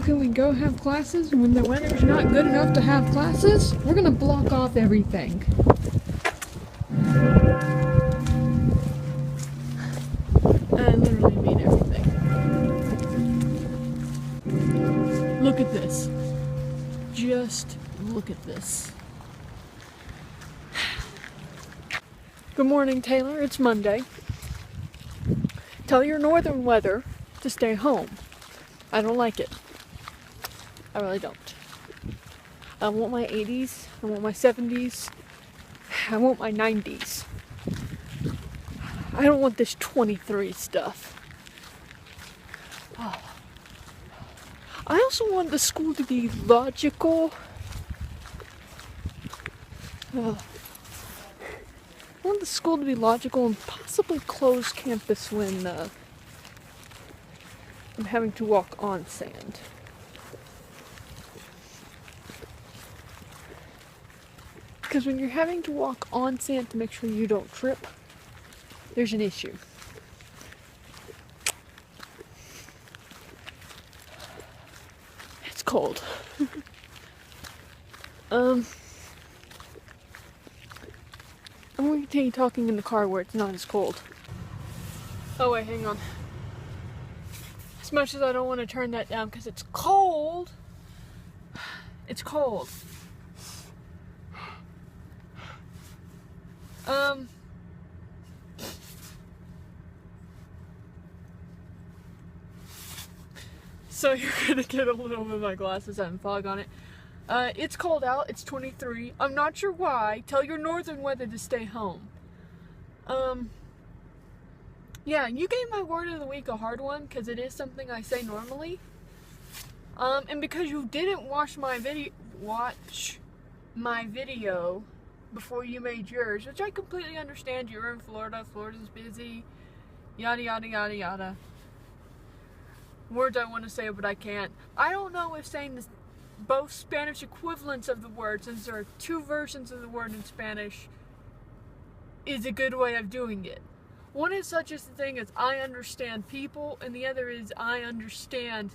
can we go have classes when the weather's not good enough to have classes? We're gonna block off everything. I literally mean everything. Look at this. Just look at this. Good morning, Taylor. It's Monday. Tell your northern weather to stay home. I don't like it. I really don't. I want my 80s. I want my 70s. I want my 90s. I don't want this 23 stuff. Oh. I also want the school to be logical. I want the school to be logical and possibly close campus when I'm having to walk on sand. Because when you're having to walk on sand to make sure you don't trip, there's an issue. It's cold. I'm going to continue talking in the car where it's not as cold. Oh wait, hang on. As much as I don't want to turn that down because it's cold, it's cold. So you're gonna get a little bit of my glasses having fog on it. It's cold out, it's 23. I'm not sure why. Tell your northern weather to stay home. Yeah, you gave my word of the week a hard one because it is something I say normally. And because you didn't watch my video before you made yours, which I completely understand. You're in Florida. Florida's busy. Yada yada yada yada. Words I want to say, but I can't. I don't know if saying this, both Spanish equivalents of the word, since there are two versions of the word in Spanish, is a good way of doing it. One is such as the thing as I understand people, and the other is I understand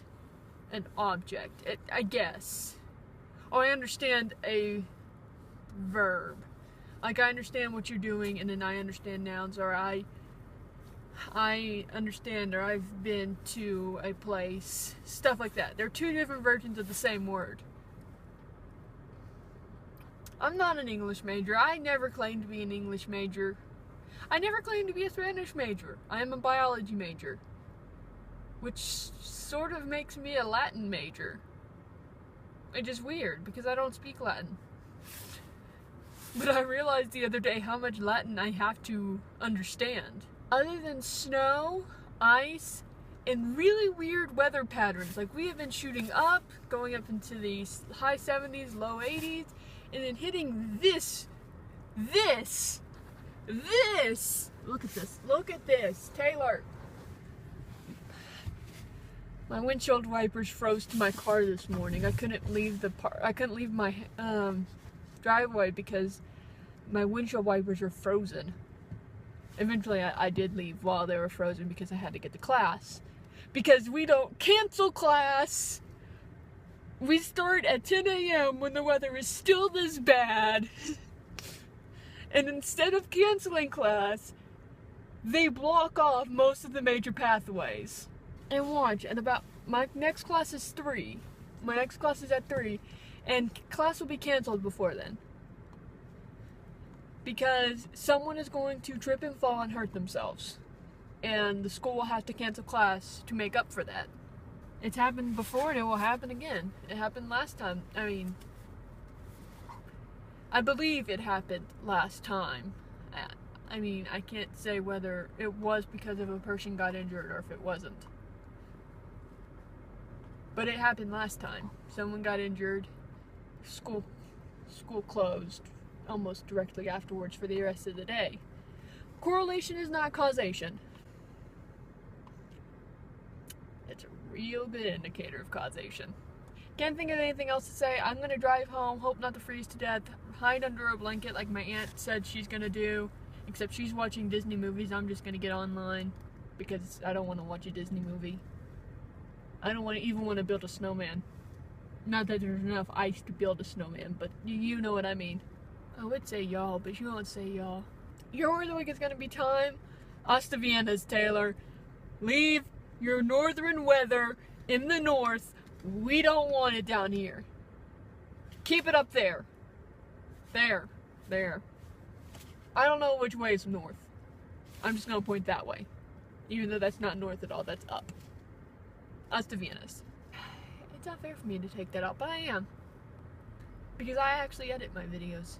an object, I guess. Oh, I understand a verb. Like I understand what you're doing, and then I understand nouns, or I understand, or I've been to a place, stuff like that. There are two different versions of the same word. I'm not an English major. I never claimed to be an English major. I never claimed to be a Spanish major. I am a biology major, which sort of makes me a Latin major. Which is weird because I don't speak Latin. But I realized the other day how much Latin I have to understand. Other than snow, ice, and really weird weather patterns. Like we have been shooting up, going up into the high 70s, low 80s, and then hitting this. Look at this, Taylor. My windshield wipers froze to my car this morning. I couldn't leave my driveway because my windshield wipers were frozen. Eventually I did leave while they were frozen because I had to get to class. Because we don't cancel class. We start at 10 a.m. when the weather is still this bad. And instead of canceling class, they block off most of the major pathways. And watch, my next class is 3. My next class is at 3, and class will be canceled before then. Because someone is going to trip and fall and hurt themselves. And the school will have to cancel class to make up for that. It's happened before and it will happen again. It happened last time. I believe it happened last time. I can't say whether it was because of a person got injured or if it wasn't. But it happened last time. Someone got injured. School closed almost directly afterwards for the rest of the day. Correlation is not causation. It's a real good indicator of causation. Can't think of anything else to say. I'm gonna drive home, hope not to freeze to death, hide under a blanket like my aunt said she's gonna do, except she's watching Disney movies. I'm just gonna get online because I don't want to watch a Disney movie. I don't even want to build a snowman. Not that there's enough ice to build a snowman, but you know what I mean. I would say y'all, but you won't say y'all. Your word of the week is gonna be time. Hasta Viennas, Taylor. Leave your northern weather in the north. We don't want it down here. Keep it up there. There. There. I don't know which way is north. I'm just gonna point that way. Even though that's not north at all, that's up. Hasta Viennas. It's not fair for me to take that out, but I am. Because I actually edit my videos.